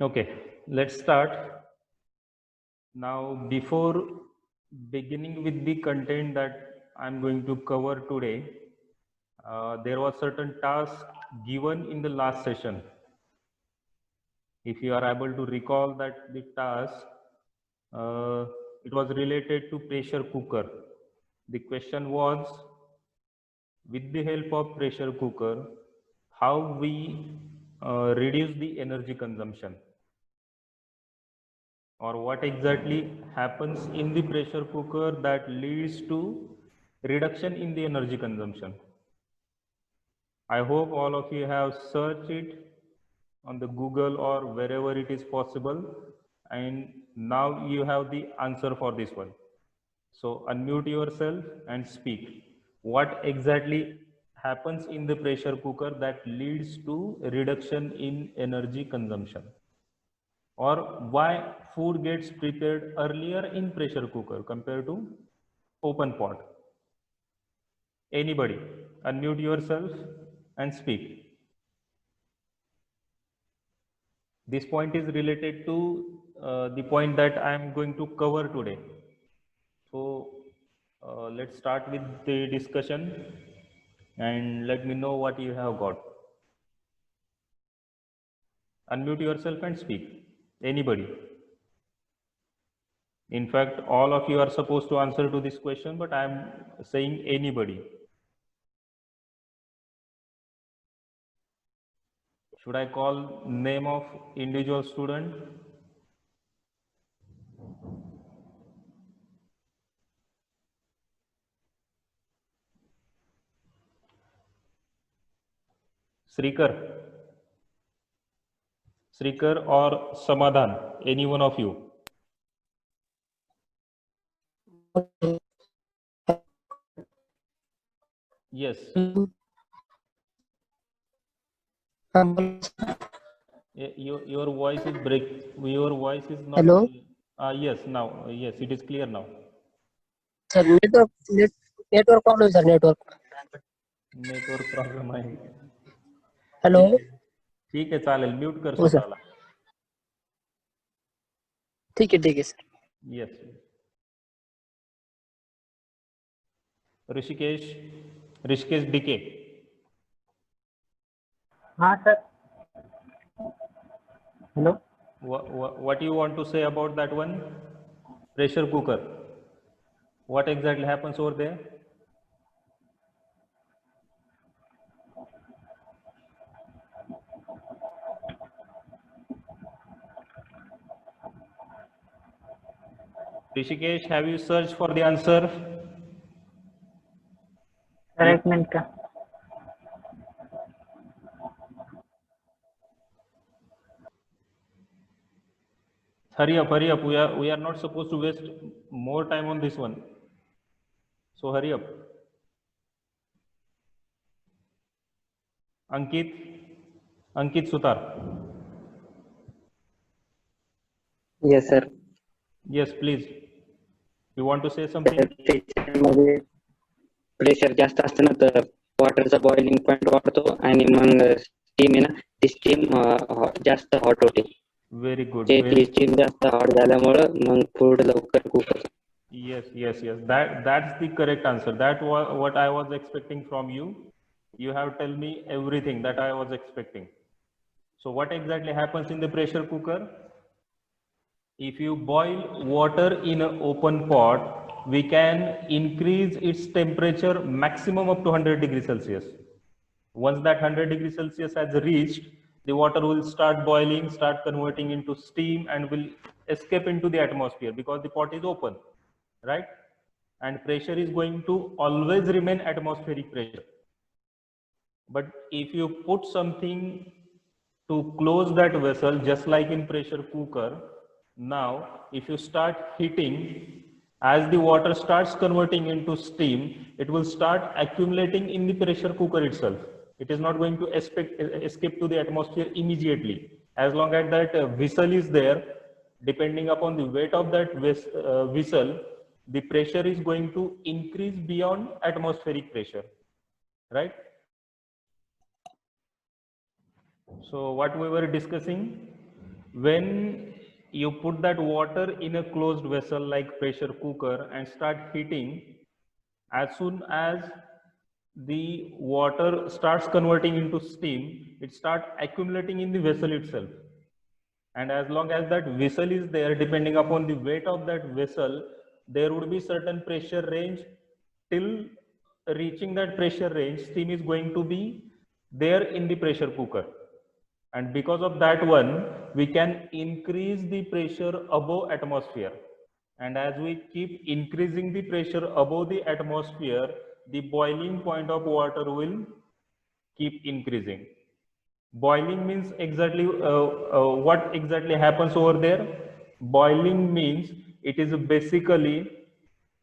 Okay, let's start. Now, before beginning with the content that I'm going to cover today, there was certain task given in the last session. If you are able to recall that the task, it was related to pressure cooker. The question was, with the help of pressure cooker, how we reduce the energy consumption, or what exactly happens in the pressure cooker that leads to reduction in the energy consumption. I hope all of you have searched it on the Google or wherever it is possible, and now you have the answer for this one. So unmute yourself and speak. What exactly happens in the pressure cooker that leads to reduction in energy consumption? Or why food gets prepared earlier in pressure cooker compared to open pot? Anybody, unmute yourself and speak. This point is related to the point that I am going to cover today. So let's start with the discussion and let me know what you have got. Unmute yourself and speak. Anybody. In fact, all of you are supposed to answer to this question, but I am saying anybody. Should I call name of individual student? Srikar? Srikar or Samadhan? Any one of you? Yes. Your voice is break. Your voice is not. Hello. Yes. Now. Yes, it is clear now. Sir, network problem, sir. Network problem आहे. Hello. ठीक आहे, चालेल. Mute कर हो sir. स्वतःला. ठीक आहे sir. Yes. Rishikesh DK. हाँ sir. Hello. What do you want to say about that one? Pressure cooker. What exactly happens over there? Rishikesh, have you searched for the answer? Correct minute का. Hurry up, hurry up. We are not supposed to waste more time on this one. So hurry up. Ankit Sutar. Yes, sir. Yes, please. You want to say something? Pressure जास्त असतं ना तर वॉटरचा boiling point वाढतो आणि मग steam आहे ना ती steam जास्त हॉट होते. Very good. ती स्टीम जास्त हॉट झाल्यामुळं मग फूड लवकर कुक होतं. Yes. That's the correct answer. That was what I was expecting from you. You have tell me everything that I was expecting. So what exactly happens in the pressure cooker? If you boil water in an open pot, we can increase its temperature maximum up to 100 degrees Celsius. Once that 100 degrees Celsius has reached, the water will start boiling, start converting into steam, and will escape into the atmosphere because the pot is open, right? And pressure is going to always remain atmospheric pressure. But if you put something to close that vessel, just like in pressure cooker, now if you start heating, as the water starts converting into steam, it will start accumulating in the pressure cooker itself. It is not going to escape to the atmosphere immediately. As long as that vessel is there, depending upon the weight of that vessel, the pressure is going to increase beyond atmospheric pressure, right? So what we were discussing, when you put that water in a closed vessel like pressure cooker and start heating, as soon as the water starts converting into steam, it starts accumulating in the vessel itself. And as long as that vessel is there, depending upon the weight of that vessel, there would be certain pressure range. Till reaching that pressure range, steam is going to be there in the pressure cooker. And because of that one, we can increase the pressure above atmosphere. And as we keep increasing the pressure above the atmosphere, the boiling point of water will keep increasing. Boiling means exactly what exactly happens over there. Boiling means it is basically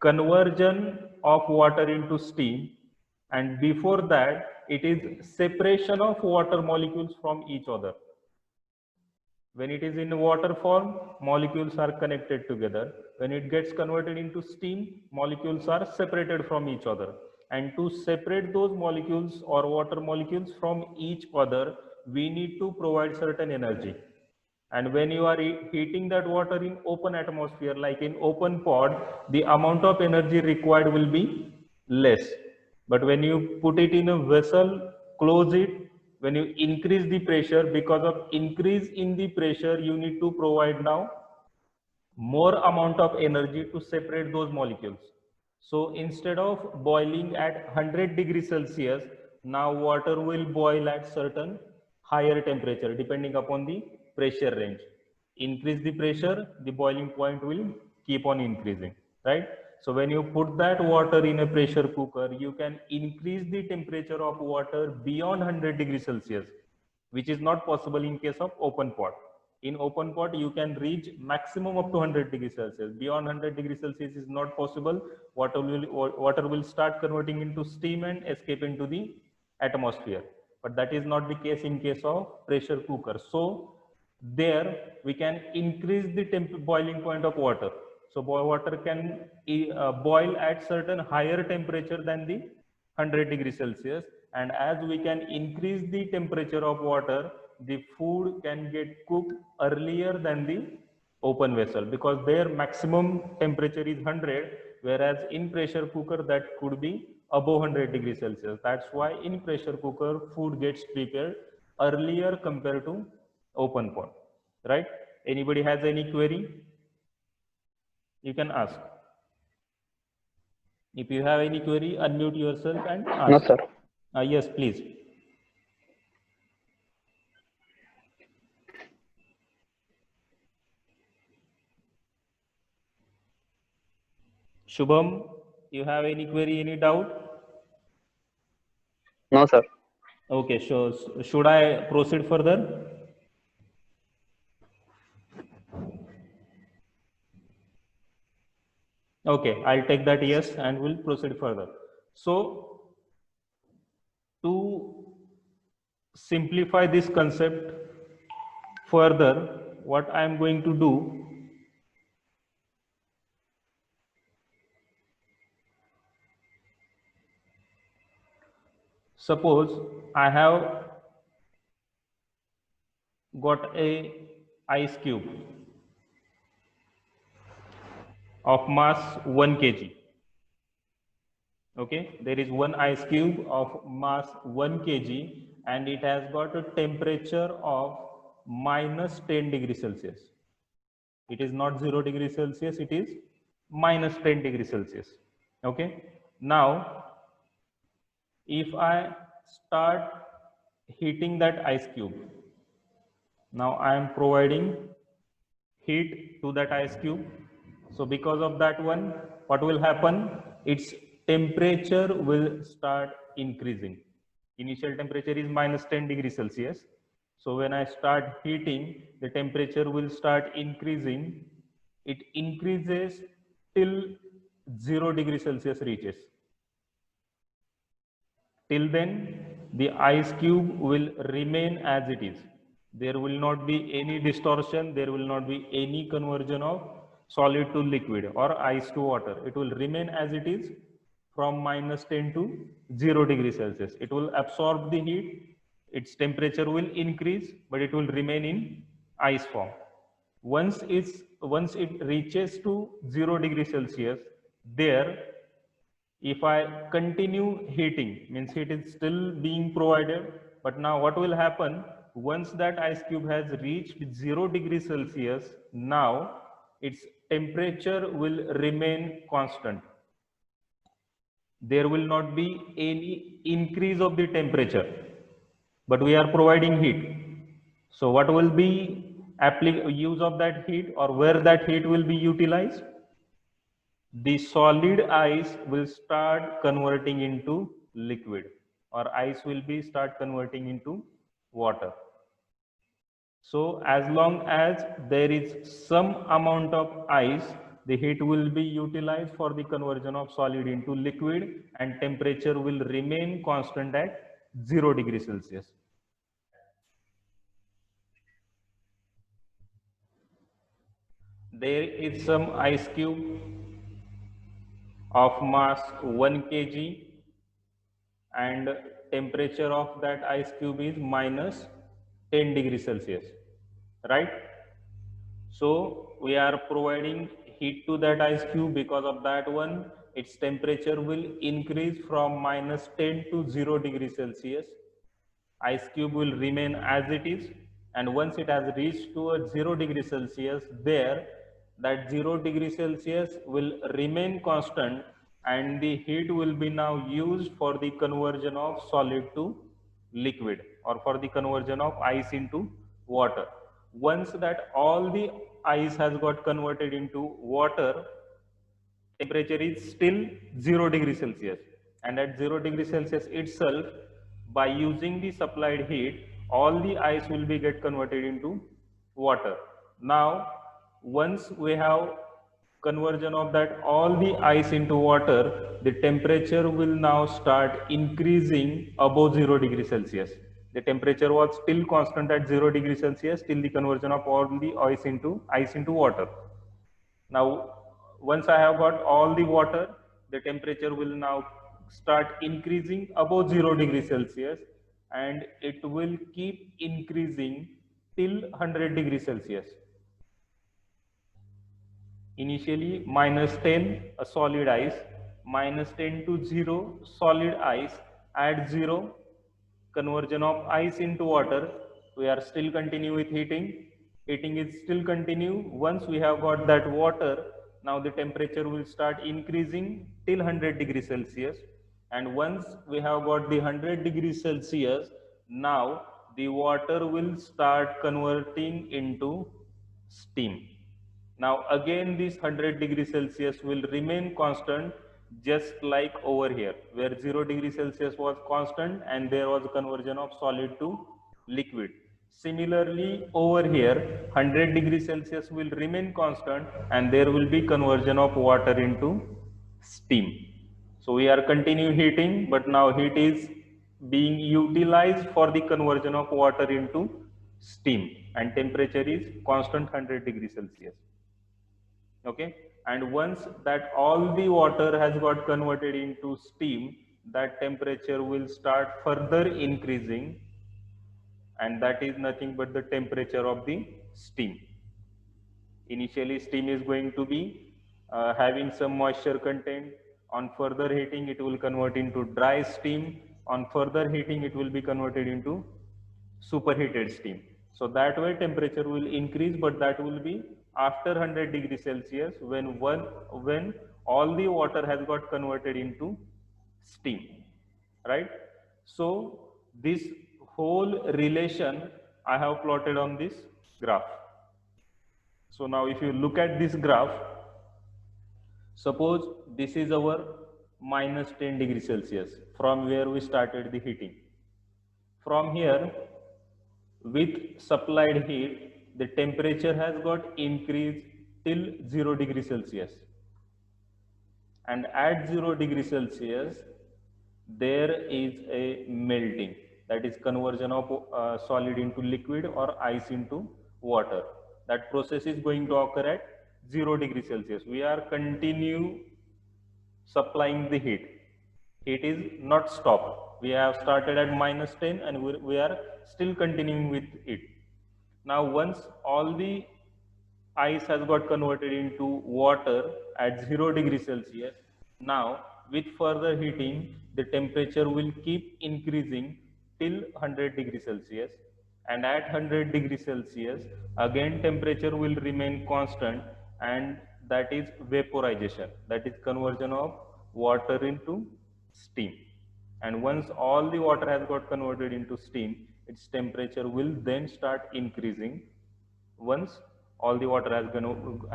conversion of water into steam, and before that it is separation of water molecules from each other. When it is in water form, molecules are connected together. When it gets converted into steam, molecules are separated from each other. And to separate those molecules or water molecules from each other, we need to provide certain energy. And when you are heating that water in open atmosphere, like in open pod, the amount of energy required will be less. But when you put it in a vessel, close it, when you increase the pressure, because of increase in the pressure, you need to provide now more amount of energy to separate those molecules. So instead of boiling at 100 degrees Celsius, now water will boil at certain higher temperature depending upon the pressure range. Increase the pressure, the boiling point will keep on increasing, right? So when you put that water in a pressure cooker, you can increase the temperature of water beyond 100 degrees Celsius, which is not possible in case of open pot. In open pot, you can reach maximum up to 100 degrees Celsius. Beyond 100 degrees Celsius is not possible. Water will start converting into steam and escape into the atmosphere. But that is not the case in case of pressure cooker. So there we can increase the boiling point of water. So water can boil at certain higher temperature than the 100 degrees Celsius, and as we can increase the temperature of water, the food can get cooked earlier than the open vessel, because their maximum temperature is 100, whereas in pressure cooker that could be above 100 degrees Celsius. That's why in pressure cooker food gets prepared earlier compared to open pot, right? Anybody has any query? You can ask. If you have any query, unmute yourself and ask. No, sir. Yes, please. Shubham, you have any query, any doubt? No, sir. Okay, so should I proceed further? Okay, I'll take that yes and we'll proceed further. So, to simplify this concept further, what I am going to do, suppose I have got a ice cube of mass 1 kg. Okay, there is one ice cube of mass 1 kg and it has got a temperature of minus 10 degrees Celsius. It is not 0 degrees Celsius, it is minus 10 degrees Celsius. Okay, now if I start heating that ice cube, now I am providing heat to that ice cube. So because of that one, what will happen? Its temperature will start increasing. Initial temperature is minus 10 degrees Celsius. So when I start heating, the temperature will start increasing. It increases till 0 degrees Celsius reaches. Till then, the ice cube will remain as it is. There will not be any distortion, there will not be any conversion of solid to liquid or ice to water. It will remain as it is from minus 10 to 0 degrees Celsius. It will absorb the heat, its temperature will increase, but it will remain in ice form. Once it reaches to 0 degrees Celsius, there, if I continue heating, means heat is still being provided, but now what will happen, once that ice cube has reached 0 degrees Celsius, now its temperature will remain constant. There will not be any increase of the temperature, but we are providing heat. So what will be use of that heat, or where that heat will be utilized? The solid ice will start converting into liquid, or ice will be start converting into water. So as long as there is some amount of ice, the heat will be utilized for the conversion of solid into liquid, and temperature will remain constant at 0 degrees Celsius. There is some ice cube of mass 1 kg, and temperature of that ice cube is minus 10 degrees Celsius, right? So we are providing heat to that ice cube. Because of that one, its temperature will increase from minus 10 to 0 degrees Celsius. Ice cube will remain as it is, and once it has reached to a 0 degrees Celsius, there that 0 degrees Celsius will remain constant, and the heat will be now used for the conversion of solid to liquid, or for the conversion of ice into water. Once that all the ice has got converted into water, temperature is still 0 degrees Celsius, and at 0 degrees Celsius itself, by using the supplied heat, all the ice will be get converted into water. Now once we have conversion of that all the ice into water, the temperature will now start increasing above 0 degrees Celsius. The temperature was still constant at 0 degrees Celsius till the conversion of all the ice into water. Now once I have got all the water, the temperature will now start increasing above 0 degrees Celsius, and it will keep increasing till 100 degrees Celsius. Initially minus 10 a solid ice, minus 10 to 0 solid ice, at 0 conversion of ice into water, we are still continue with heating. Heating is still continue. Once we have got that water, now the temperature will start increasing till 100 degrees Celsius, and once we have got the 100 degrees Celsius, now the water will start converting into steam. Now again this 100 degrees Celsius will remain constant, just like over here where 0 degrees Celsius was constant and there was conversion of solid to liquid. Similarly over here 100 degrees Celsius will remain constant, and there will be conversion of water into steam. So we are continue heating, but now heat is being utilized for the conversion of water into steam, and temperature is constant 100 degrees Celsius. Okay, and once that all the water has got converted into steam, that temperature will start further increasing, and that is nothing but the temperature of the steam. Initially steam is going to be having some moisture content. On further heating it will convert into dry steam. On further heating it will be converted into superheated steam. So that way temperature will increase, but that will be after 100 degrees Celsius, when all the water has got converted into steam, right? So this whole relation I have plotted on this graph. So now if you look at this graph, suppose this is our minus 10 degrees Celsius from where we started the heating. From here, with supplied heat, the temperature has got increased till 0 degrees Celsius, and at 0 degrees Celsius there is a melting, that is conversion of solid into liquid or ice into water. That process is going to occur at 0 degrees Celsius. We are continue supplying the heat. Heat is not stopped. We have started at minus 10 and we are still continuing with it. Now, once all the ice has got converted into water at 0 degrees Celsius, now with further heating, the temperature will keep increasing till 100 degrees Celsius, and at 100 degrees Celsius, again temperature will remain constant, and that is vaporization, that is conversion of water into steam. And once all the water has got converted into steam, its temperature will then start increasing once all the water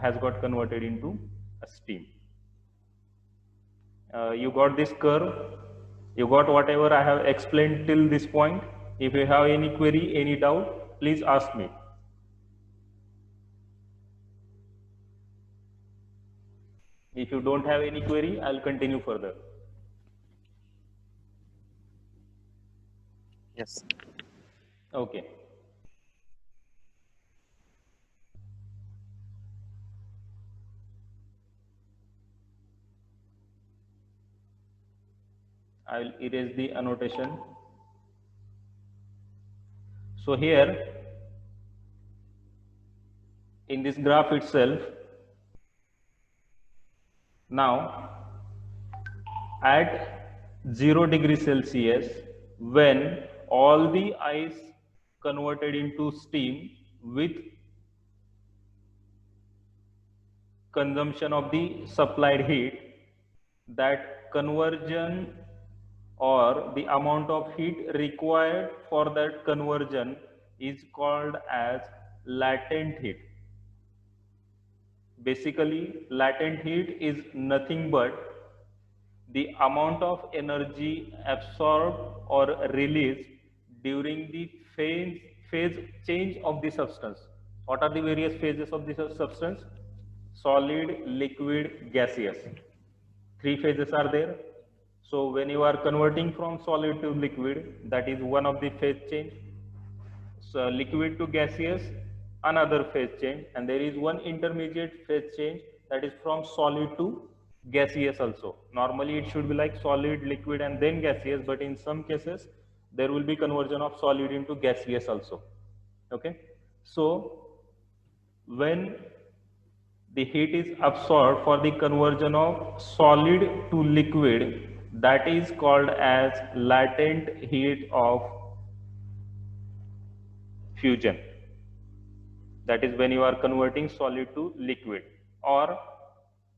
has got converted into a steam. You got this curve, you got whatever I have explained till this point. If you have any query, any doubt, please ask me. If you don't have any query, I'll continue further. Yes. Okay. I'll erase the annotation. So here, in this graph itself, now at 0 degrees Celsius, when all the ice converted into steam with consumption of the supplied heat, that conversion or the amount of heat required for that conversion is called as latent heat. Basically, latent heat is nothing but the amount of energy absorbed or released during the phase change of the substance. What are the various phases of the substance? Solid, liquid, gaseous. 3 phases are there. So when you are converting from solid to liquid, that is one of the phase change. So liquid to gaseous, another phase change, and there is one intermediate phase change, that is from solid to gaseous also. Normally it should be like solid, liquid, and then gaseous, but in some cases there will be conversion of solid into gaseous also. Okay, so when the heat is absorbed for the conversion of solid to liquid, that is called as latent heat of fusion. That is when you are converting solid to liquid, or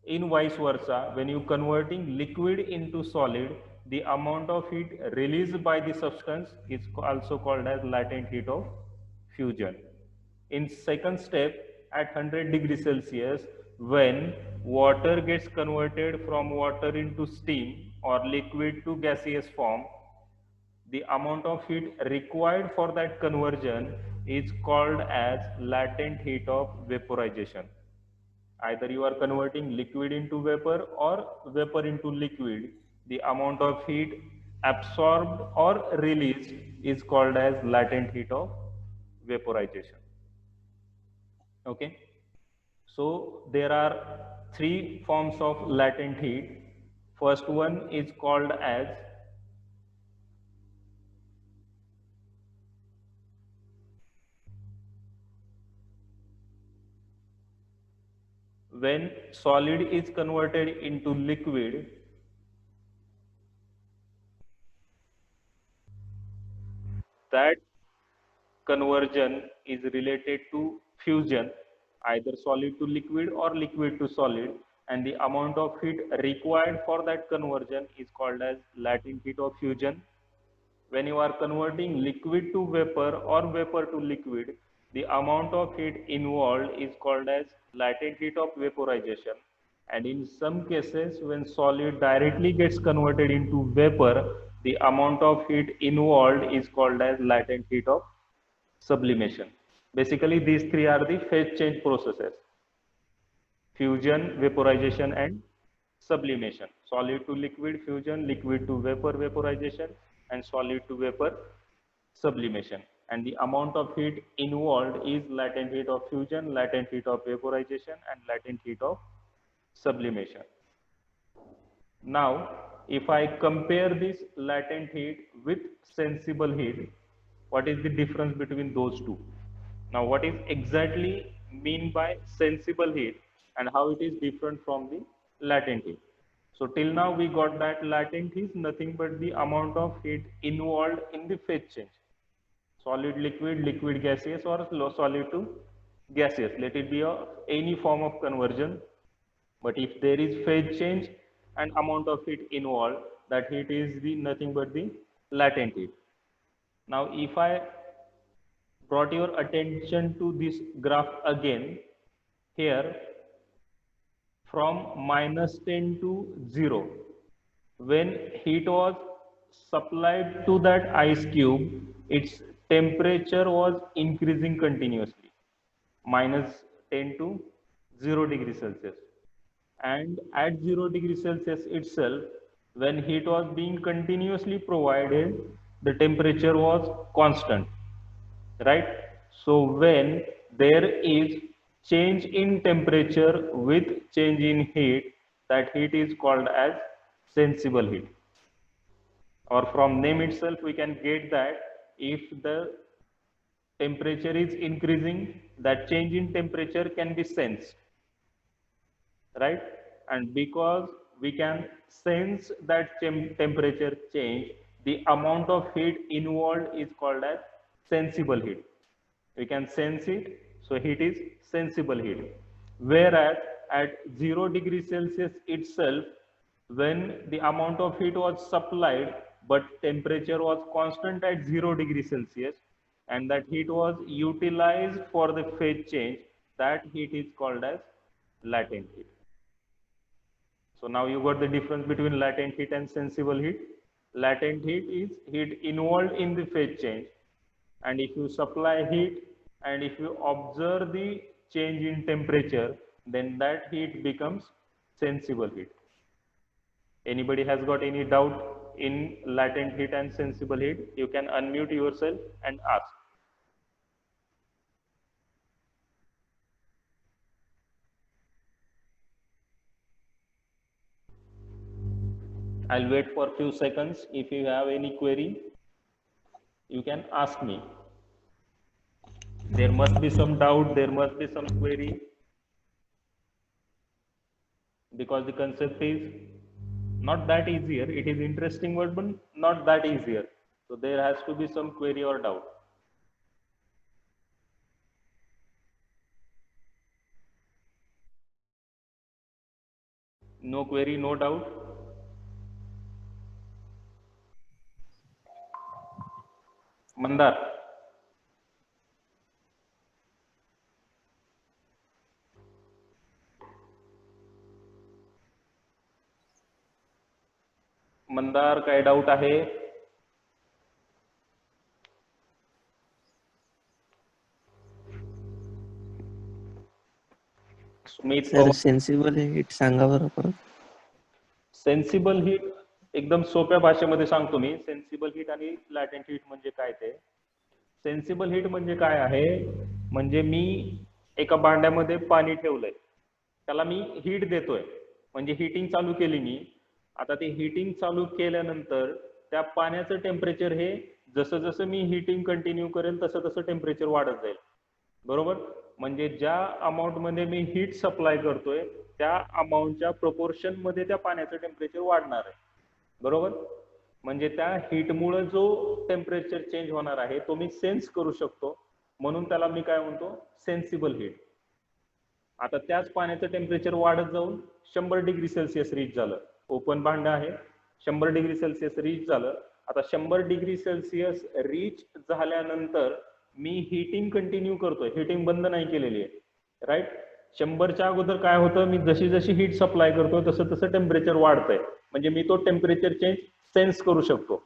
in vice versa, when you converting liquid into solid, the amount of heat released by the substance is also called as latent heat of fusion. In second step, at 100 degrees Celsius, when water gets converted from water into steam or liquid to gaseous form, the amount of heat required for that conversion is called as latent heat of vaporization. Either you are converting liquid into vapor or vapor into liquid, the amount of heat absorbed or released is called as latent heat of vaporization. Okay, so there are 3 forms of latent heat. First one is called as when solid is converted into liquid, that conversion is related to fusion, either solid to liquid or liquid to solid, and the amount of heat required for that conversion is called as latent heat of fusion. When you are converting liquid to vapor or vapor to liquid, the amount of heat involved is called as latent heat of vaporization. And in some cases, when solid directly gets converted into vapor, the amount of heat involved is called as latent heat of sublimation. Basically, these 3 are the phase change processes: fusion, vaporization, and sublimation. Solid to liquid fusion, liquid to vapor vaporization, and solid to vapor sublimation. And the amount of heat involved is latent heat of fusion, latent heat of vaporization, and latent heat of sublimation. Now, if I compare this latent heat with sensible heat, what is the difference between those two? Now, what is exactly mean by sensible heat and how it is different from the latent heat? So till now we got that latent heat is nothing but the amount of heat involved in the phase change. Solid, liquid, liquid, gaseous, or solid to gaseous. Let it be any form of conversion. But if there is phase change and amount of heat involved, that heat is the nothing but the latent heat. Now, if I brought your attention to this graph again, here from -10 to 0, when heat was supplied to that ice cube, its temperature was increasing continuously, -10 to 0 degrees Celsius. And at 0 degrees Celsius itself, when heat was being continuously provided, the temperature was constant, right? So when there is change in temperature with change in heat, that heat is called as sensible heat. Or from name itself, we can get that if the temperature is increasing, that change in temperature can be sensed, right? And because we can sense that temperature change, the amount of heat involved is called as sensible heat. We can sense it, so heat is sensible heat. Whereas at 0 degrees Celsius itself, when the amount of heat was supplied but temperature was constant at 0 degrees Celsius, and that heat was utilized for the phase change, that heat is called as latent heat. So now you got the difference between latent heat and sensible heat. Latent heat is heat involved in the phase change, and if you supply heat and if you observe the change in temperature, then that heat becomes sensible heat. Anybody has got any doubt in latent heat and sensible heat? You can unmute yourself and ask. I'll wait for a few seconds. If you have any query, you can ask me. There must be some doubt, there must be some query, because the concept is not that easier. It is interesting word, but not that easier. So there has to be some query or doubt. No query, no doubt. Mandar. Mandar काय doubt आहे? Sumit sir sensible heat सांगा बरं परत. Sensible heat एकदम सोप्या भाषेमध्ये सांगतो मी. Sensible heat आणि लॅटेंट heat म्हणजे काय ते. सेन्सिबल हीट म्हणजे काय आहे, म्हणजे मी एका भांड्यामध्ये पाणी ठेवलंय, त्याला मी हीट देतोय, म्हणजे हीटिंग चालू केली मी. आता ते हीटिंग चालू केल्यानंतर त्या पाण्याचं टेम्परेचर हे जसं जसं मी हीटिंग कंटिन्यू करेल तसं तसं टेम्परेचर वाढत जाईल, बरोबर. म्हणजे ज्या अमाऊंट मध्ये मी हीट सप्लाय करतोय त्या अमाऊंटच्या प्रोपोर्शन मध्ये त्या पाण्याचं टेम्परेचर वाढणार आहे, बरोबर. म्हणजे त्या हीटमुळे जो टेम्परेचर चेंज होणार आहे तो मी सेन्स करू शकतो, म्हणून त्याला मी काय म्हणतो, सेन्सिबल हीट. आता त्याच पाण्याचं टेम्परेचर वाढत जाऊन 100 डिग्री सेल्सिअस रीच झालं. ओपन भांड आहे, 100 डिग्री सेल्सिअस रीच झालं. आता 100 डिग्री सेल्सिअस रीच झाल्यानंतर मी हीटिंग कंटिन्यू करतोय, हीटिंग बंद नाही केलेली आहे, राईट. 100च्या अगोदर काय होतं, मी जशी जशी हीट सप्लाय करतोय तसं तसं टेम्परेचर वाढतंय, म्हणजे मी तो टेम्परेचर चेंज सेन्स करू शकतो.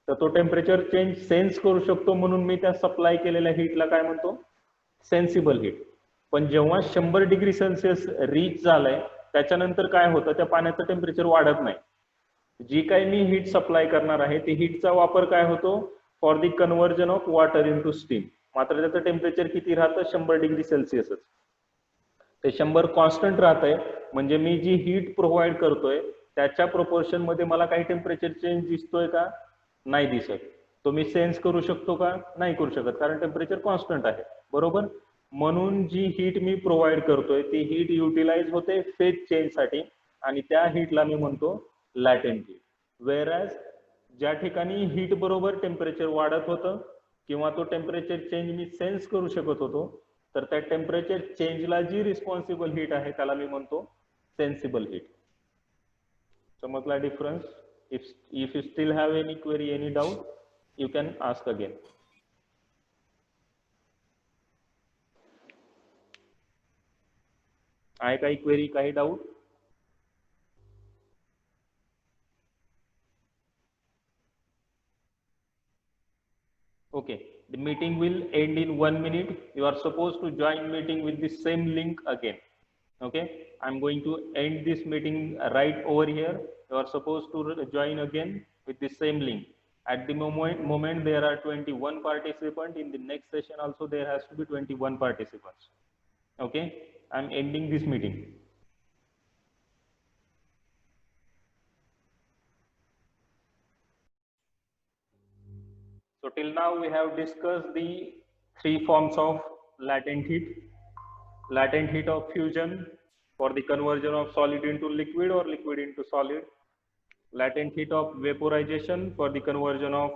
तर तो टेम्परेचर चेंज सेन्स करू शकतो म्हणून मी त्या सप्लाय केलेल्या हीटला काय म्हणतो, सेन्सिबल हीट. पण जेव्हा 100 डिग्री सेल्सिअस रीच झालंय त्याच्यानंतर काय होतं, त्या पाण्याचं टेम्परेचर वाढत नाही. जी काही मी हीट सप्लाय करणार आहे ती हीटचा वापर काय होतो, for the conversion of water into steam. मात्र त्याचं टेम्परेचर किती राहतं, 100 डिग्री सेल्सिअसच. ते 100 कॉन्स्टंट राहतंय, म्हणजे मी जी हीट प्रोव्हाइड करतोय त्याच्या प्रोपोर्शन मध्ये मला काही टेम्परेचर चेंज दिसतोय का, नाही दिसत. तो मी सेन्स करू शकतो का? नाही करू शकत, कारण टेम्परेचर कॉन्स्टंट आहे, बरोबर. म्हणून जी हीट मी प्रोव्हाइड करतोय ती हीट युटिलाइज होते फेज चेंज साठी, आणि त्या हीटला मी म्हणतो लॅटेंट हीट. वेअरॅज ज्या ठिकाणी हीट बरोबर टेम्परेचर वाढत होतं किंवा तो टेम्परेचर चेंज मी सेन्स करू शकत होतो, तर त्या टेम्परेचर चेंजला जी रिस्पॉन्सिबल हीट आहे त्याला मी म्हणतो सेन्सिबल हीट. समजला difference? If you still have any query, any doubt, you can ask again. आहे काही क्वेरी, काही doubt? Okay, the meeting will end in 1 minute. You are supposed to join meeting with the same link again. Okay, I'm going to end this meeting right over here. You are supposed to join again with the same link. At the moment there are 21 participants. In the next session also there has to be 21 participants. Okay, I'm ending this meeting. So till now we have discussed the three forms of latent heat. Latent heat of fusion for the conversion of solid into liquid or liquid into solid. Latent heat of vaporization for the conversion of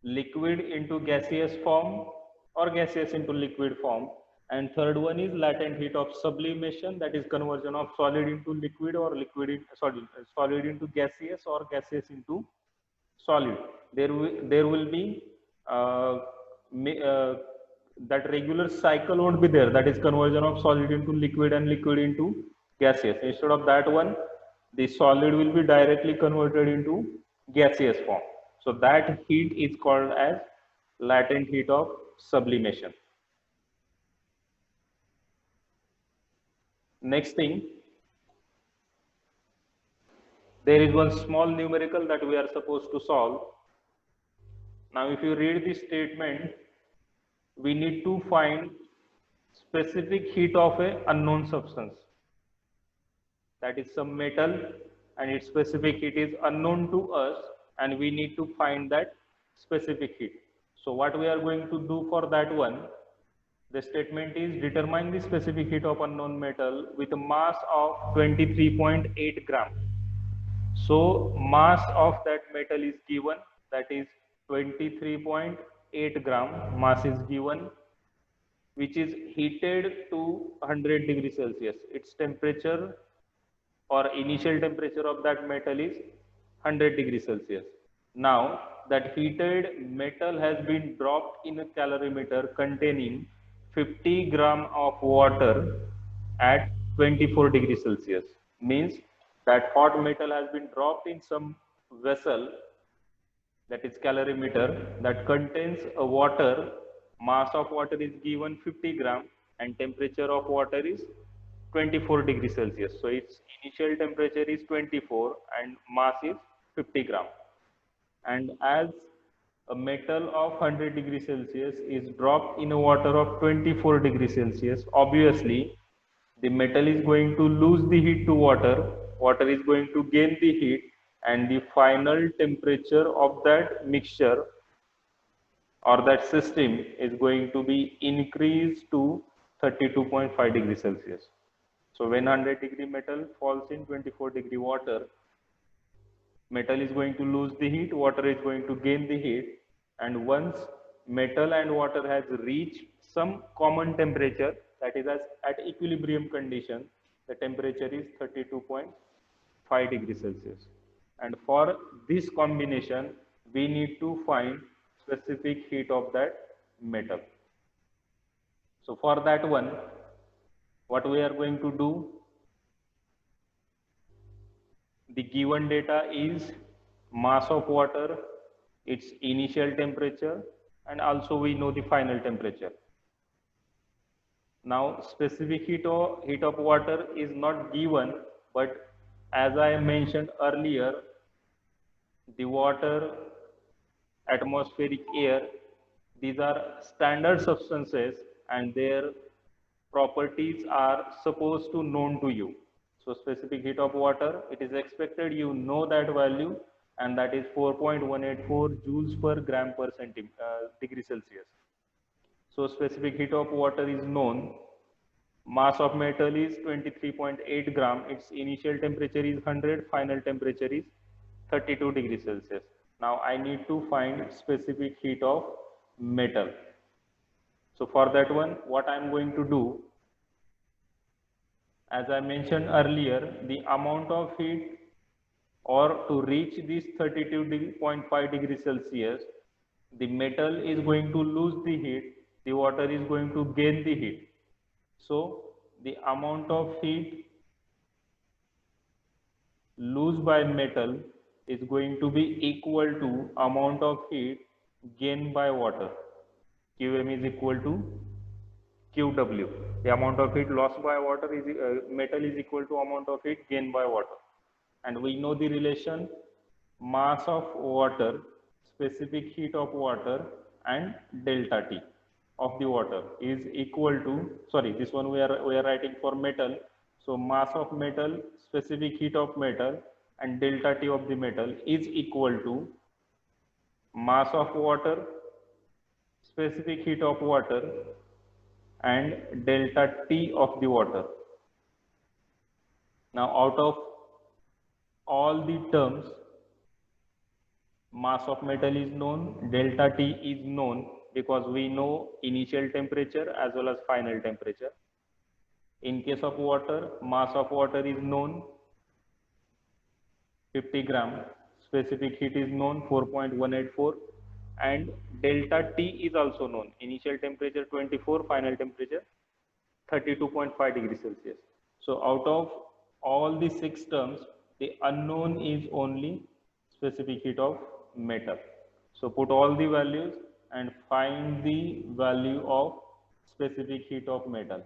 liquid into gaseous form or gaseous into liquid form. And third one is latent heat of sublimation, that is conversion of solid into liquid or liquid into solid into gaseous or gaseous into solid. There will be that regular cycle won't be there, that is conversion of solid into liquid and liquid into gaseous. Instead of that one, the solid will be directly converted into gaseous form. So that heat is called as latent heat of sublimation. Next thing, there is one small numerical that we are supposed to solve. Now if you read this statement, we need to find specific heat of a unknown substance, that is some metal, and its specific heat is unknown to us, and we need to find that specific heat. So what we are going to do for that one, the statement is determine the specific heat of unknown metal with a mass of 23.8 gram. So mass of that metal is given, that is 23.8 gram mass is given, which is heated to 100 degrees Celsius. Its temperature or initial temperature of that metal is 100 degrees Celsius. Now that heated metal has been dropped in a calorimeter containing 50 gram of water at 24 degrees Celsius. Means that hot metal has been dropped in some vessel, that is calorimeter, that contains a water. Mass of water is given 50 gram and temperature of water is 24 degrees Celsius. So its initial temperature is 24 and mass is 50 gram. And as a metal of 100 degrees Celsius is dropped in a water of 24 degrees Celsius, obviously the metal is going to lose the heat to water, water is going to gain the heat, and the final temperature of that mixture or that system is going to be increased to 32.5 degrees Celsius. So when 100 degree metal falls in 24 degree water, metal is going to lose the heat, water is going to gain the heat, and once metal and water has reached some common temperature, that is at equilibrium condition, the temperature is 32.5 degrees Celsius. And for this combination, we need to find specific heat of that metal. So for that one, what we are going to do, the given data is mass of water, its initial temperature, and also we know the final temperature. Now specific heat of water is not given, but as I mentioned earlier, the water, atmospheric air, these are standard substances and their properties are supposed to known to you. So specific heat of water, it is expected you know that value, and that is 4.184 joules per gram per degree Celsius. So specific heat of water is known. Mass of metal is 23.8 gram. Its initial temperature is 100. Final temperature is 32 degrees Celsius. Now I need to find specific heat of metal. So for that one, what I am going to do, as I mentioned earlier, the amount of heat or to reach this 32.5 degrees Celsius, the metal is going to lose the heat, the water is going to gain the heat. So the amount of heat lost by metal is going to be equal to amount of heat gained by water. Qm is equal to Qw. The amount of heat lost by water is metal is equal to amount of heat gained by water. And we know the relation mass of water, specific heat of water, and delta T of the water is equal to, sorry, this one we are writing for metal. So mass of metal, specific heat of metal, and delta T of the metal is equal to mass of water, specific heat of water, and delta T of the water. Now out of all the terms, mass of metal is known, delta T is known because we know initial temperature as well as final temperature. In case of water, mass of water is known, 50 gram, specific heat is known, 4.184, and delta T is also known, initial temperature 24, final temperature 32.5 degrees Celsius. So out of all the 6 terms, the unknown is only specific heat of metal. So put all the values and find the value of specific heat of metal.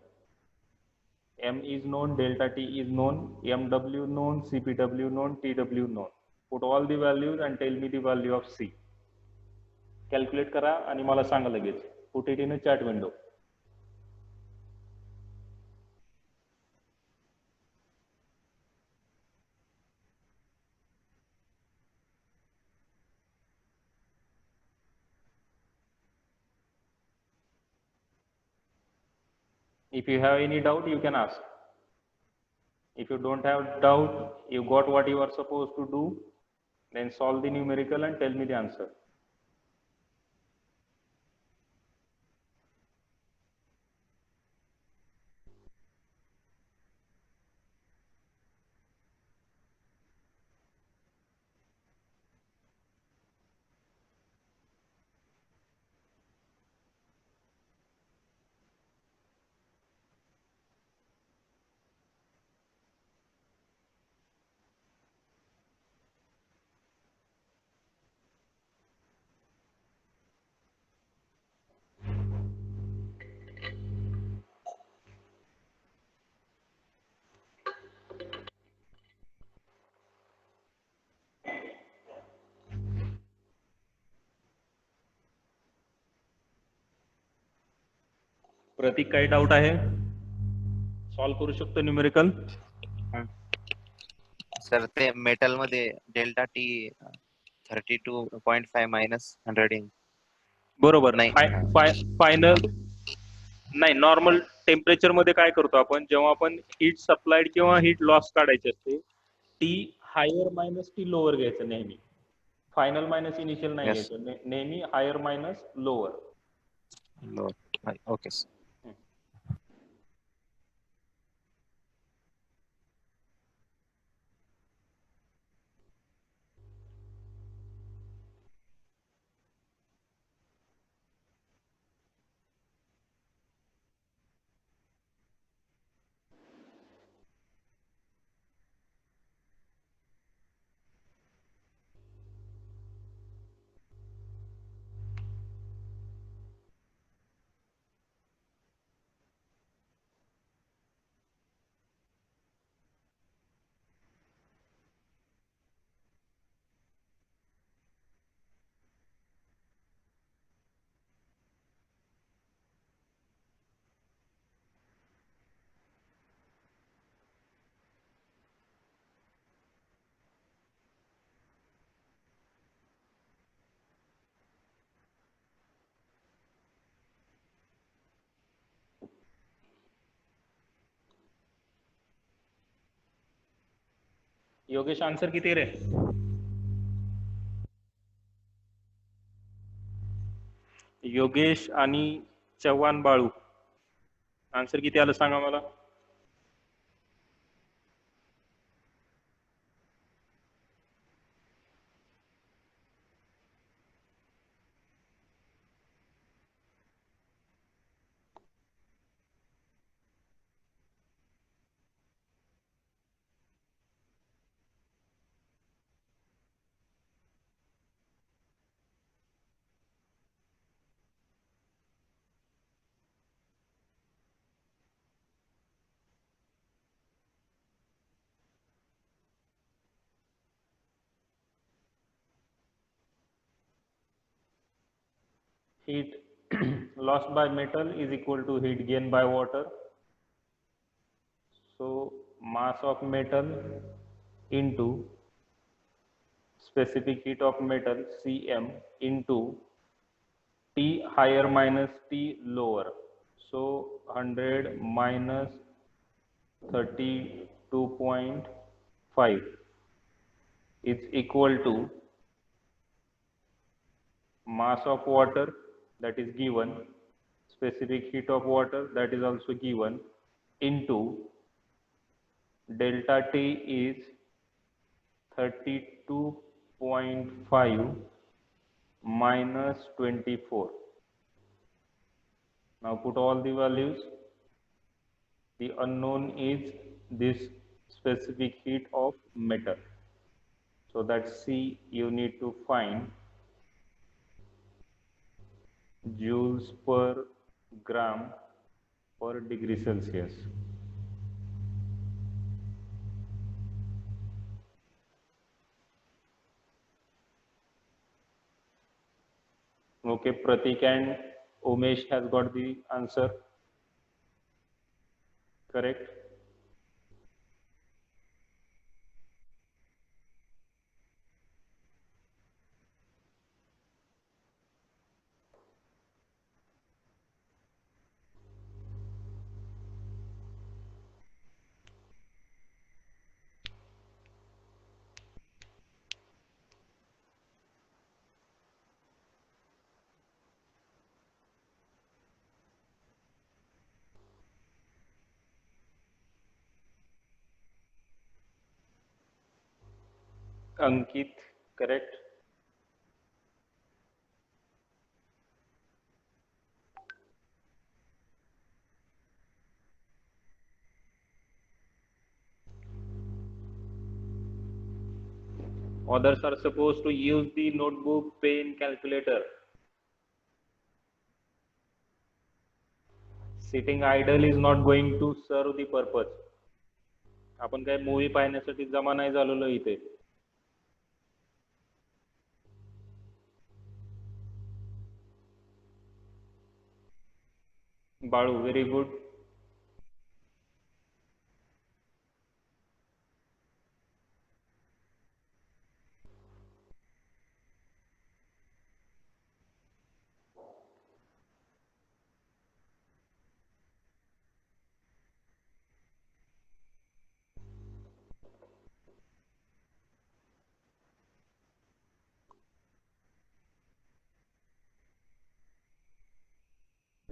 M is known, delta T is known, MW known, CPW known, TW known. Put all the values and tell me the value of C. Calculate करा आणि मला सांगा लगेच. Put it in a chat window. If you have any doubt, you can ask. If you don't have doubt, you got what you are supposed to do, then solve the numerical and tell me the answer. प्रतीक काही doubt आहे? Solve करू शकतो numerical? Sir ते metal मध्ये delta T 32.5 minus 100 बरोबर नाही. Final नाही, normal temperature मध्ये काय करतो आपण, जेव्हा आपण हीट सप्लाइड किंवा हीट लॉस काढायची असते, T higher minus T lower घ्यायचं नेहमी. फायनल मायनस इनिशियल नाही घ्यायचं, नेहमी higher minus lower. Okay sir. Yogesh answer किती रे? योगेश आणि चव्हाण बाळू आन्सर किती आलं सांगा मला. Heat lost by metal is equal to heat gain by water. So mass of metal into specific heat of metal Cm into T higher minus T lower. So 100 minus 32.5 is equal to mass of water that is given, specific heat of water that is also given, into delta T is 32.5 minus 24. Now put all the values. The unknown is this specific heat of metal. So that C you need to find joules per gram per degree Celsius. Okay, Pratik and Umesh has got the answer. Correct. Ankit, correct. Others are supposed to use the notebook, pen, calculator. Sitting idle is not going to serve the purpose. आपण काय movie पाहण्यासाठी जमा नाही झालेलो इथे. बाळू, very good.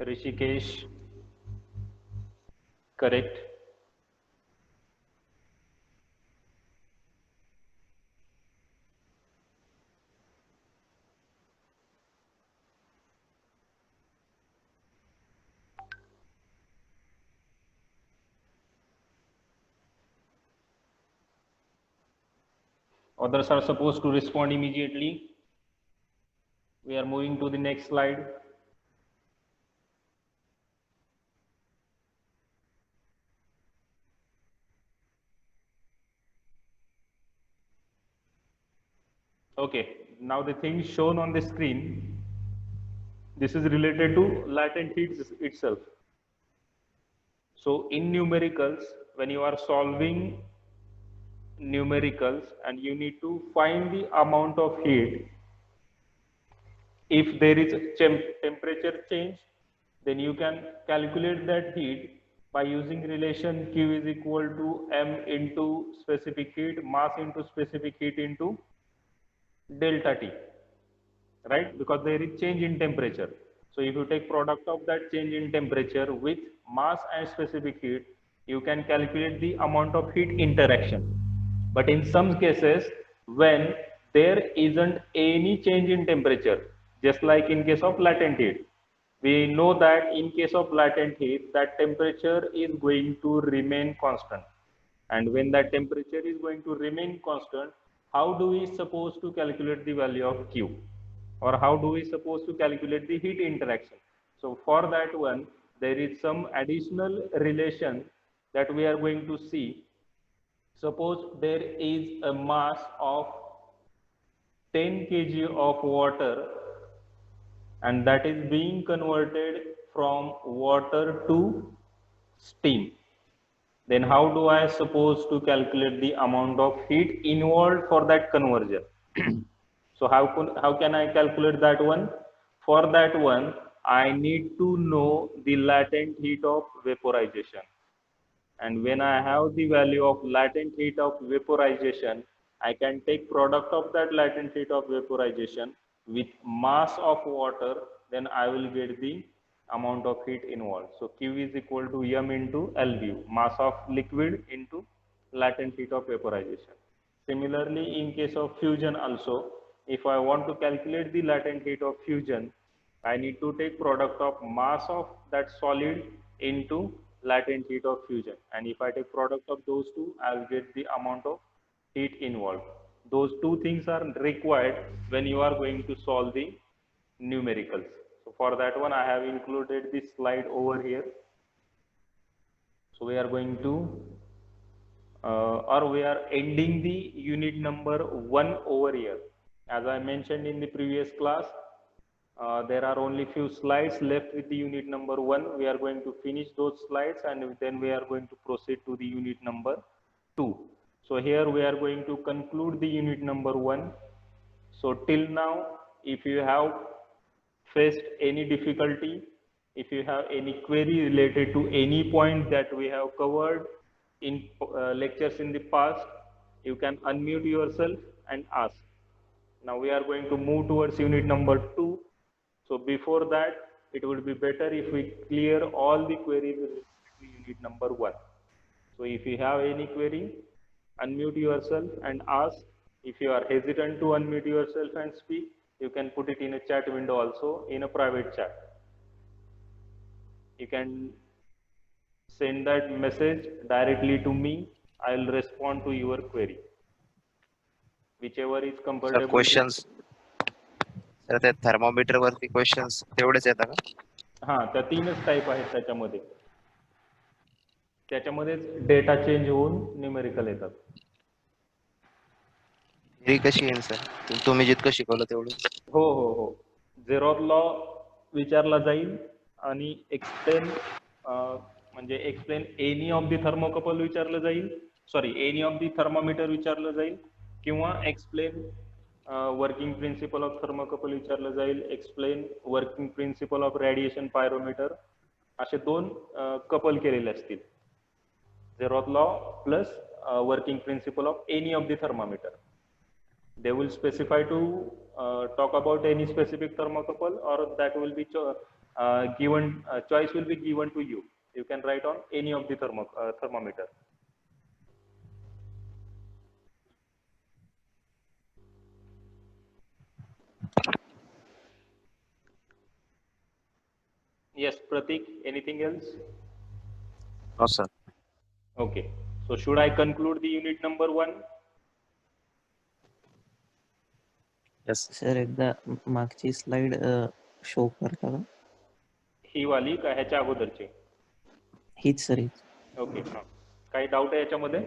Rishikesh, correct. Others are supposed to respond immediately. We are moving to the next slide. Okay, now the thing shown on the screen, this is related to latent heat itself. So in numericals, when you are solving numericals and you need to find the amount of heat, if there is temperature change, then you can calculate that heat by using relation Q is equal to M into specific heat, mass into specific heat into delta T, right? Because there is change in temperature. So if you take product of that change in temperature with mass and specific heat, you can calculate the amount of heat interaction. But in some cases, when there isn't any change in temperature, just like in case of latent heat, we know that in case of latent heat, that temperature is going to remain constant. And when that temperature is going to remain constant, how do we suppose to calculate the value of Q? Or how do we suppose to calculate the heat interaction? So for that one, there is some additional relation that we are going to see. Suppose there is a mass of 10 kg of water, and that is being converted from water to steam. Then how do I suppose to calculate the amount of heat involved for that conversion? So how can I calculate that one? For that one, I need to know the latent heat of vaporization. And when I have the value of latent heat of vaporization, I can take product of that latent heat of vaporization with mass of water, then I will get the amount of heat involved. So Q is equal to M into LBU, mass of liquid into latent heat of vaporization. Similarly, in case of fusion also, if I want to calculate the latent heat of fusion, I need to take product of mass of that solid into latent heat of fusion. And if I take product of those two, I'll get the amount of heat involved. Those two things are required when you are going to solve the numericals. So for that one, I have included this slide over here. So we are going to, or we are ending the unit number 1 over here. As I mentioned in the previous class, there are only few slides left with the unit number 1. We are going to finish those slides and then we are going to proceed to the unit number 2. So here we are going to conclude the unit number 1. So till now, if you have faced any difficulty, if you have any query related to any point that we have covered in lectures in the past, you can unmute yourself and ask. Now we are going to move towards unit number 2. So before that, it would be better if we clear all the queries related to unit number 1. So if you have any query, unmute yourself and ask. If you are hesitant to unmute yourself and speak, you can put it in a chat window also, in a private chat. You can send that message directly to me. I will respond to your query. Whichever is comfortable. Sir questions तर त्या thermometer वरती questions तेवढेच येतात का? हां, त्या 3च type आहेत त्याच्यामध्ये. त्याच्यामध्येच डेटा चेंज होऊन न्यूमेरिकल येतात. ही कशी येईल सर? तुम्ही जितकं शिकवलं तेवढं. हो हो हो, झेरॉथ लॉ विचारला जाईल आणि एक्सप्लेन म्हणजे explain any of the thermocouple विचारलं जाईल, sorry any of the thermometer विचारलं जाईल, किंवा explain working principle of thermocouple विचारलं जाईल, explain working principle of radiation pyrometer, असे 2 कपल केलेले असतील. Zeroth law plus working principle of any of the thermometer. They will specify to talk about any specific thermocouple, or that will be given, choice will be given to you. You can write on any of the thermometer. Yes, Pratik, anything else? No, sir. Okay, so should I conclude the unit number 1? Yes. Sir एकदा मागची slide show करता का? ही वाली का ह्याच्या अगोदरची? हीच sir हीच. Okay, हां. काही डाऊट आहे याच्यामध्ये?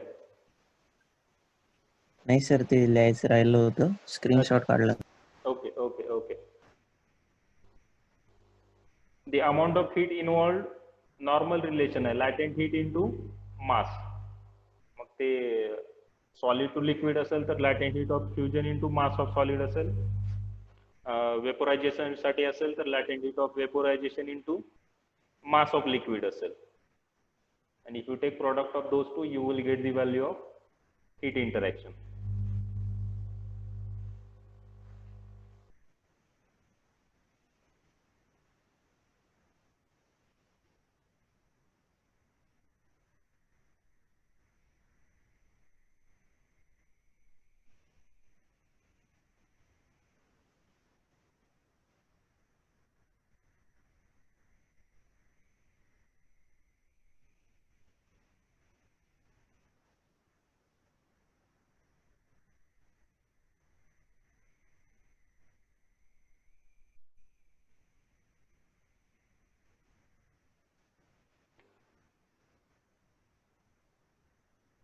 नाही सर, ते लिहायचं राहिलं होतं, स्क्रीनशॉट काढला. Okay, okay, okay. The amount of heat involved, normal relation आहे, latent heat into mass. मग ते solid to liquid असेल तर latent heat of fusion into mass of solid असेल. Vaporization साठी असेल तर latent heat of vaporization into mass of liquid असेल. And if you take product of those two, you will get the value of heat interaction.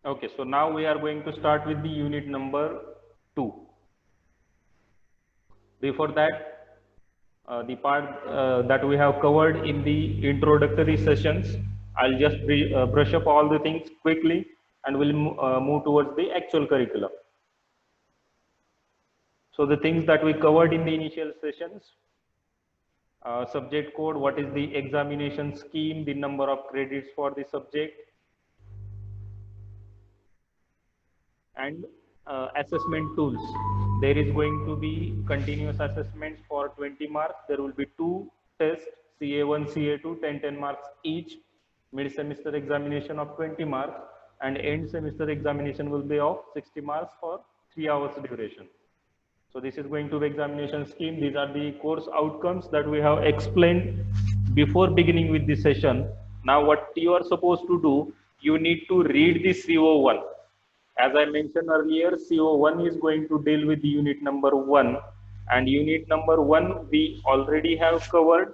Okay, so now we are going to start with the unit number 2. Before that, the part that we have covered in the introductory sessions, I'll just brush up all the things quickly and we'll move towards the actual curriculum. So the things that we covered in the initial sessions, subject code, what is the examination scheme, the number of credits for the subject, and assessment tools. There is going to be continuous assessments for 20 marks. There will be 2 tests, CA1, CA2, 10 marks each, mid-semester examination of 20 marks, and end semester examination will be of 60 marks for 3 hours duration. So this is going to be examination scheme. These are the course outcomes that we have explained before beginning with the session. Now what you are supposed to do, you need to read the CO1. As I mentioned earlier, CO1 is going to deal with the unit number 1, and unit number 1 we already have covered.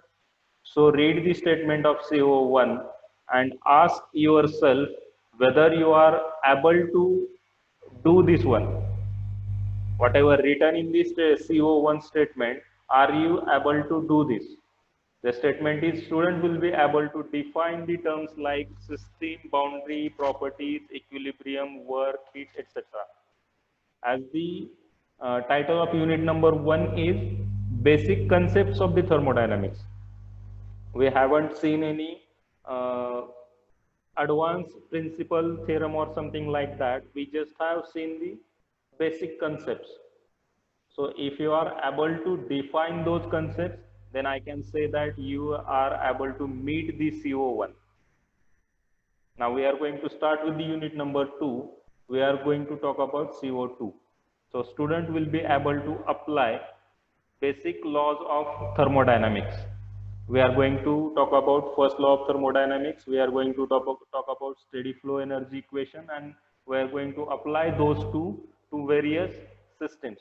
So read the statement of CO1 and ask yourself whether you are able to do this one. Whatever written in this CO1 statement, are you able to do this? The statement is student will be able to define the terms like system, boundary, properties, equilibrium, work, heat, etc. As the title of unit number 1 is basic concepts of the thermodynamics. We haven't seen any advanced principle theorem or something like that. We just have seen the basic concepts. So if you are able to define those concepts, then I can say that you are able to meet the CO1. Now we are going to start with the unit number 2. We are going to talk about CO2. So student will be able to apply basic laws of thermodynamics. We are going to talk about first law of thermodynamics. We are going to talk about steady flow energy equation, and we are going to apply those two to various systems.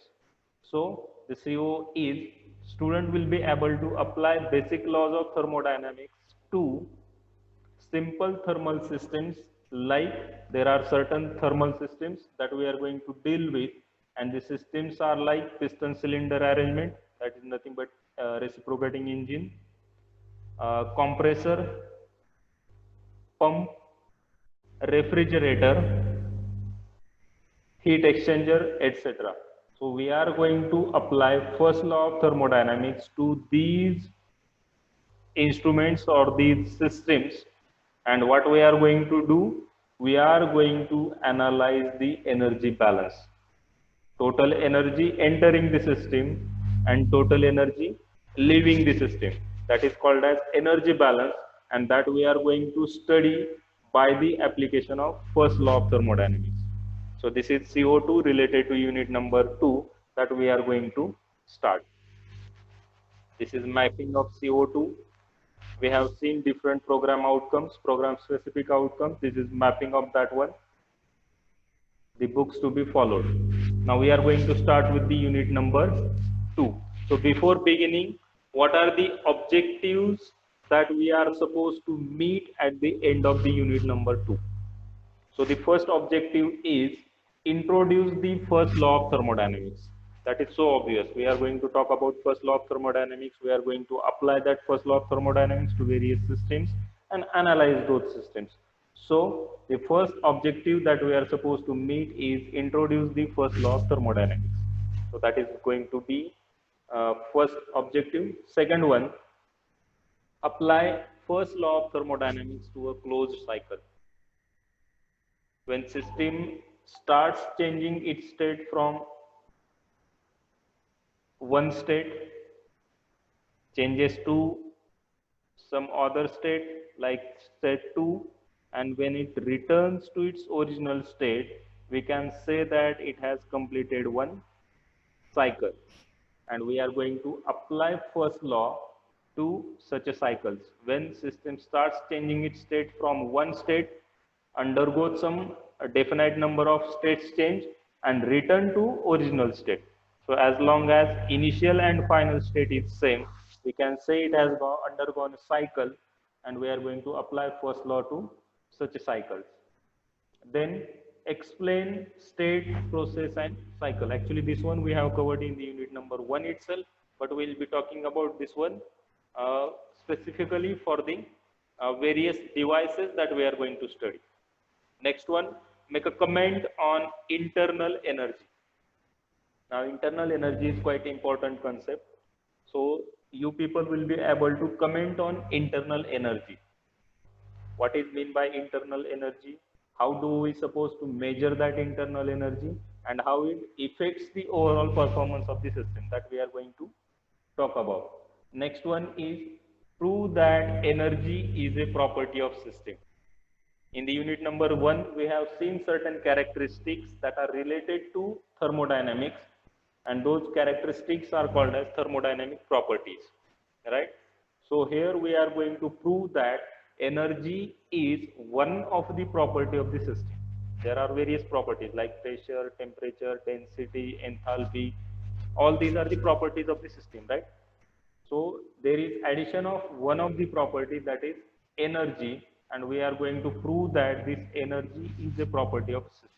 So the CO is student will be able to apply basic laws of thermodynamics to simple thermal systems, like there are certain thermal systems that we are going to deal with, and the systems are like piston cylinder arrangement, that is nothing but reciprocating engine, compressor, pump, refrigerator, heat exchanger, etc. So we are going to apply first law of thermodynamics to these instruments or these systems, and what we are going to do, we are going to analyze the energy balance, total energy entering the system and total energy leaving the system. That is called as energy balance, and that we are going to study by the application of first law of thermodynamics. So this is CO2 related to unit number 2 that we are going to start. This is mapping of CO2. We have seen different program outcomes, program specific outcomes. This is mapping of that one. The books to be followed. Now we are going to start with the unit number 2. So before beginning, what are the objectives that we are supposed to meet at the end of the unit number 2? So the first objective is introduce the first law of thermodynamics. That is so obvious. We are going to talk about first law of thermodynamics. We are going to apply that first law of thermodynamics to various systems and analyze those systems. So the first objective that we are supposed to meet is introduce the first law of thermodynamics. So that is going to be first objective. Second one, apply first law of thermodynamics to a closed cycle. When system starts changing its state from one state, changes to some other state like state 2, and when it returns to its original state, we can say that it has completed one cycle, and we are going to apply first law to such a cycles. When system starts changing its state from one state, undergoes some a definite number of states change and return to original state. So as long as initial and final state is same, we can say it has undergone a cycle, and we are going to apply first law to such a cycles. Then explain state, process, and cycle. Actually, this one we have covered in the unit number 1 itself, but we'll be talking about this one specifically for the various devices that we are going to study. Next one, make a comment on internal energy. Now, internal energy is quite important concept. So, you people will be able to comment on internal energy. What is meant by internal energy? How do we suppose to measure that internal energy, and how it affects the overall performance of the system, that we are going to talk about. Next one is prove that energy is a property of system. In the unit number 1, we have seen certain characteristics that are related to thermodynamics, and those characteristics are called as thermodynamic properties, right? So here we are going to prove that energy is one of the property of the system. There are various properties like pressure, temperature, density, enthalpy. All these are the properties of the system, right? So there is addition of one of the property, that is energy, and we are going to prove that this energy is a property of system.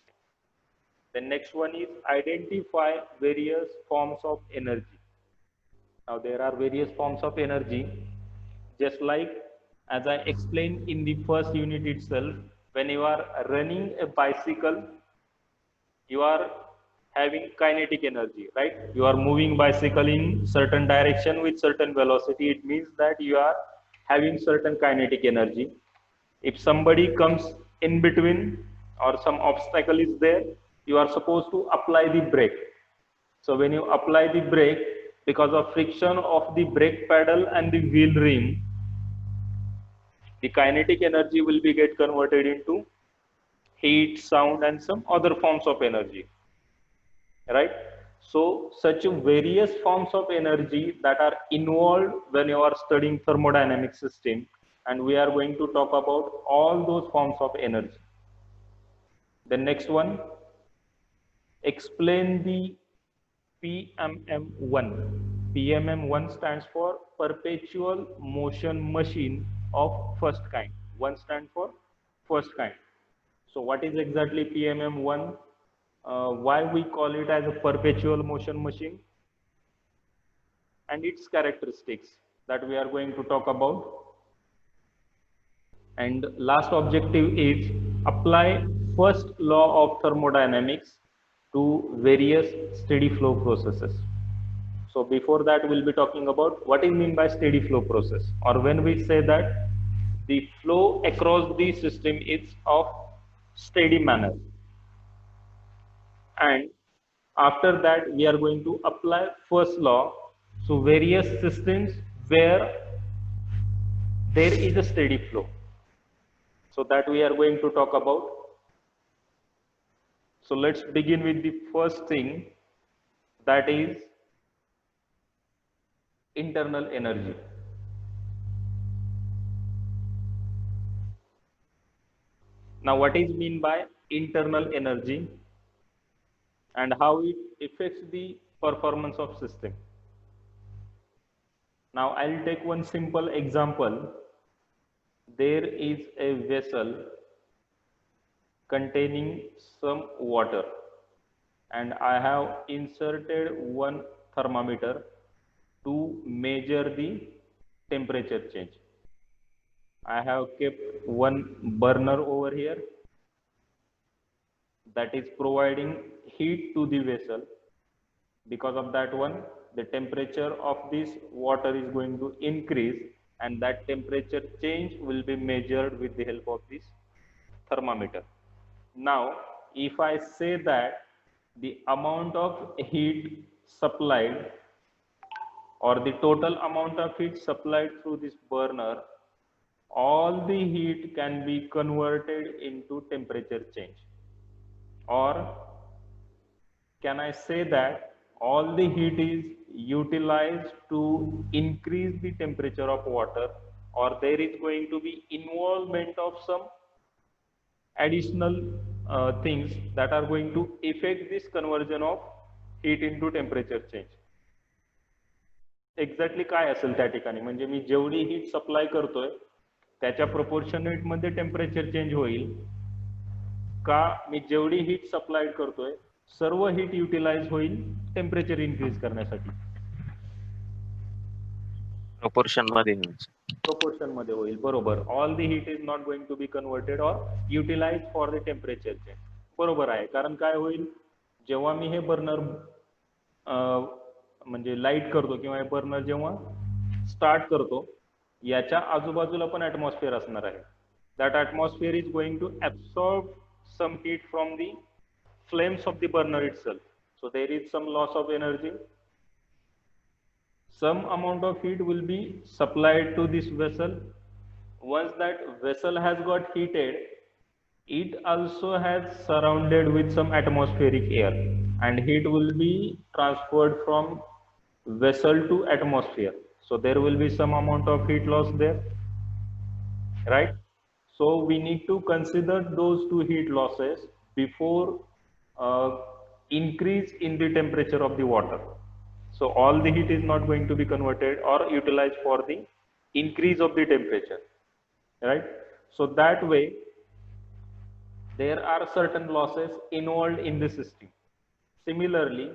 The next one is identify various forms of energy. Now there are various forms of energy, just like as I explained in the first unit itself. When you are running a bicycle, you are having kinetic energy, right? You are moving bicycle in certain direction with certain velocity. It means that you are having certain kinetic energy. If somebody comes in between or some obstacle is there, you are supposed to apply the brake. So when you apply the brake, because of friction of the brake pedal and the wheel rim, the kinetic energy will be get converted into heat, sound, and some other forms of energy, right? So such various forms of energy that are involved when you are studying thermodynamic system, and we are going to talk about all those forms of energy. The next one, explain the PMM1. PMM1 stands for perpetual motion machine of first kind. One stands for first kind. So what is exactly PMM1? Why we call it as a perpetual motion machine, and its characteristics that we are going to talk about. And last objective is apply first law of thermodynamics to various steady flow processes. So before that, we'll be talking about what is meant by steady flow process, or when we say that the flow across the system is of steady manner. And after that, we are going to apply first law to various systems where there is a steady flow. So that we are going to talk about. So let's begin with the first thing, that is internal energy. Now what is mean by internal energy and how it affects the performance of system? Now I'll take one simple example. There is a vessel containing some water, and I have inserted one thermometer to measure the temperature change. I have kept one burner over here that is providing heat to the vessel. Because of that one, the temperature of this water is going to increase, and that temperature change will be measured with the help of this thermometer. Now, if I say that the amount of heat supplied or the total amount of heat supplied through this burner, all the heat can be converted into temperature change. Or can I say that all the heat is utilized to increase the temperature of water, or there is going to be involvement of some additional things that are going to affect this conversion of heat into temperature change. Exactly काय असेल त्या ठिकाणी, म्हणजे मी जेवढी heat supply करतोय त्याच्या proportionate मध्ये temperature change होईल का, मी जेवढी हीट सप्लाय करतोय सर्व हीट युटिलाइज होईल टेम्परेचर इन्क्रीज करण्यासाठी. प्रोपोर्शन मध्ये प्रोपोर्शन मध्ये होईल, बरोबर. All the heat is not going to be converted or utilise for the temperature change. बरोबर आहे, कारण काय होईल, जेव्हा मी हे बर्नर म्हणजे लाईट करतो किंवा हे बर्नर जेव्हा स्टार्ट करतो याच्या आजूबाजूला पण ऍटमॉस्फिअर असणार आहे. That atmosphere is going to absorb some heat from the flames of the burner itself. So there is some loss of energy. Some amount of heat will be supplied to this vessel. Once that vessel has got heated, it also has surrounded with some atmospheric air, and heat will be transferred from vessel to atmosphere. So there will be some amount of heat loss there, right? So we need to consider those two heat losses before increase in the temperature of the water. So all the heat is not going to be converted or utilized for the increase of the temperature, right? So that way there are certain losses involved in the system. Similarly,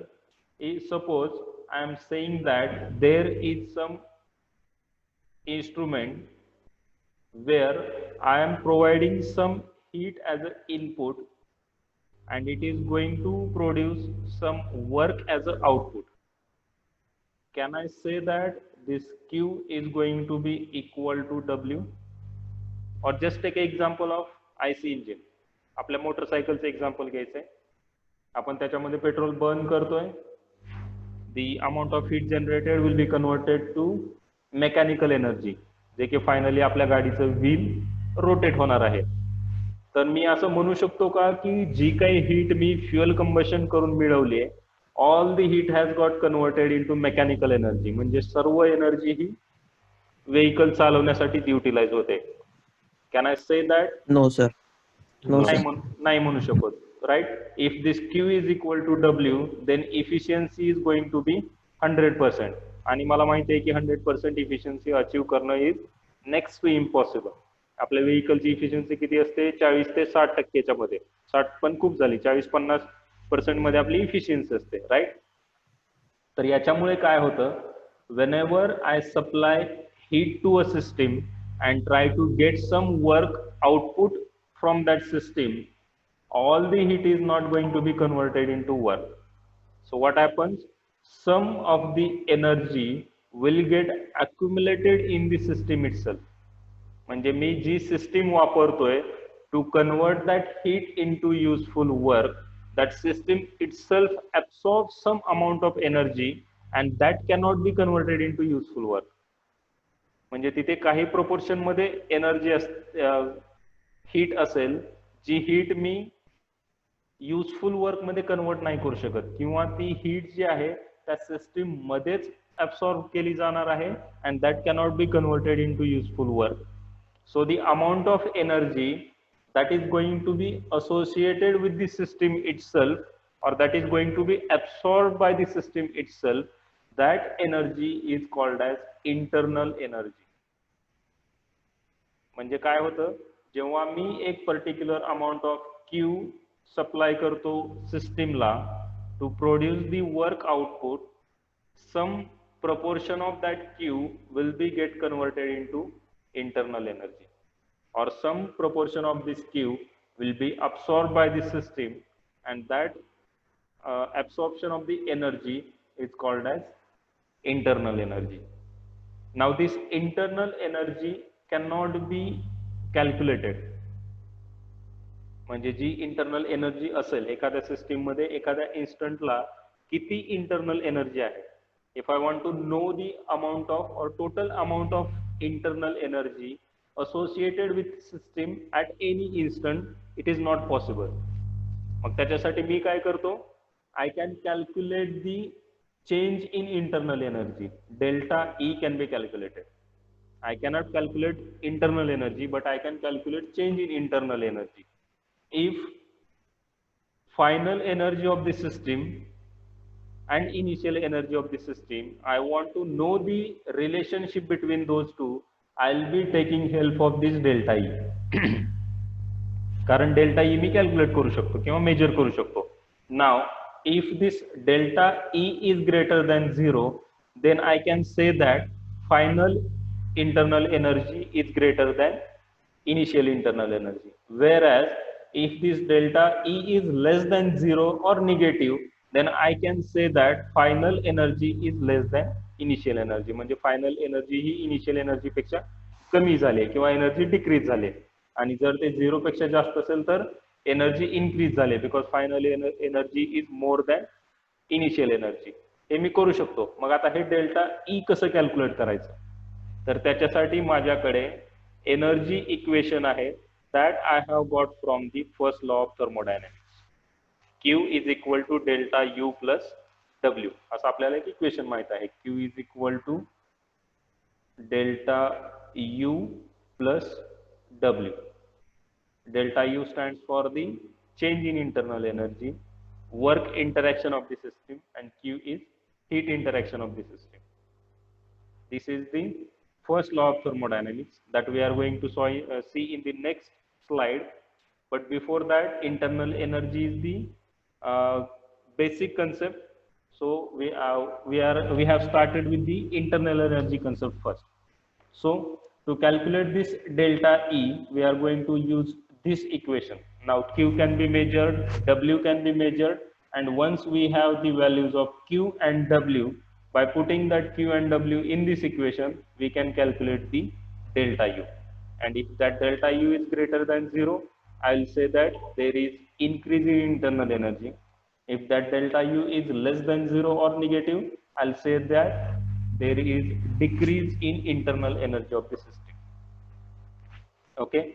suppose I am saying that there is some instrument where I am providing some heat as an input and it is going to produce some work as an output. Can I say that this Q is going to be equal to W? Or just take an example of IC engine. आपल्या मोटरसायकलचं example घ्यायचंय. आपण त्याच्यामध्ये petrol burn करतोय. The amount of heat generated will be converted to mechanical energy, जे की finally आपल्या गाडीचं wheel rotate होणार आहे. तर मी असं म्हणू शकतो का की जी काही हीट मी फ्युएल कंबशन करून मिळवली आहे, all the heat has got converted into mechanical energy, म्हणजे सर्व एनर्जी ही व्हेकल चालवण्यासाठी युटिलाइज होते. Can I say that? No, sir. No, sir. नाही म्हणू शकत, right? If this Q is equal to W, then efficiency is going to be 100%. आणि मला माहिती आहे की 100% इफिशियन्सी अचीव करणं इज नेक्स्ट टू इम्पॉसिबल. आपल्या व्हेकलची इफिशियन्सी किती असते? 40 ते 60% मध्ये. 60 पण खूप झाली, 40-50% मध्ये आपली इफिशियन्सी असते, राईट? तर याच्यामुळे काय होतं, whenever I supply heat to a system and try to get some work output from that system, all the heat is not going to be converted into work. So what happens? Some of the energy will get accumulated in the system itself. म्हणजे मी जी system वापरतोय to convert that heat into useful work, that system itself absorbs some amount of energy and that cannot be converted into useful work. म्हणजे तिथे काही proportion मध्ये energy heat असेल, जी heat मी useful work मध्ये convert नाही करू शकत, किंवा ती हीट जी आहे त्या सिस्टीम मध्येच ऍब्सॉर्ब केली जाणार आहे and that cannot be converted into useful work. So the amount of energy that is going to be associated with the system itself, or that is going to be absorbed by the system itself, that energy is called as internal energy. म्हणजे काय होतं, जेव्हा मी एक particular amount of Q supply करतो सिस्टीमला to produce the work output, some proportion of that Q will be get converted into internal energy, or some proportion of this Q will be absorbed by the system, and that absorption of the energy is called as internal energy. Now this internal energy cannot be calculated. म्हणजे जी internal energy असेल एखाद्या system मध्ये एखाद्या इन्स्टंटला किती internal energy आहे. If I want to know the amount of और total amount of internal energy associated with system at any instant, it is not possible. मग त्याच्यासाठी मी काय करतो, I can calculate the change in internal energy. Delta E can be calculated. I cannot calculate internal energy, but I can calculate change in internal energy. If final energy of the system and initial energy of the system, I want to know the relationship between those two, I'll be taking help of this delta E. कारण delta E मी calculate करू शकतो किंवा major करू शकतो. Now if this delta E is greater than 0, then I can say that final internal energy is greater than initial internal energy. Whereas if this delta E is less than 0 or negative, then I can say that final energy is less than initial energy. म्हणजे final energy ही initial energy पेक्षा कमी झाली किंवा energy decrease झाली. आणि जर ते 0 पेक्षा जास्त असेल तर एनर्जी इन्क्रीज झाले, because final energy is more than initial energy. हे मी करू शकतो. मग आता हे डेल्टा ई कसं कॅल्क्युलेट करायचं, तर त्याच्यासाठी माझ्याकडे एनर्जी इक्वेशन आहे that I have got from the first law of thermodynamics. Q is equal to delta U plus W. असं आपल्याला एक इक्वेशन माहित आहे. Q is equal to delta U plus W. Delta U stands for the change in internal energy, work interaction of the system, and Q is heat interaction of the system. This is the first law of thermodynamics that we are going to see in the next slide. But before that, internal energy is the basic concept. So we have started with the internal energy concept first. So to calculate this delta E, we are going to use this equation. Now Q can be measured, W can be measured, and once we have the values of Q and W, by putting that Q and W in this equation, we can calculate the delta U. And if that delta U is greater than 0, I'll say that there is increase in internal energy. If that delta U is less than 0 or negative, I'll say that there is decrease in internal energy of the system. Okay.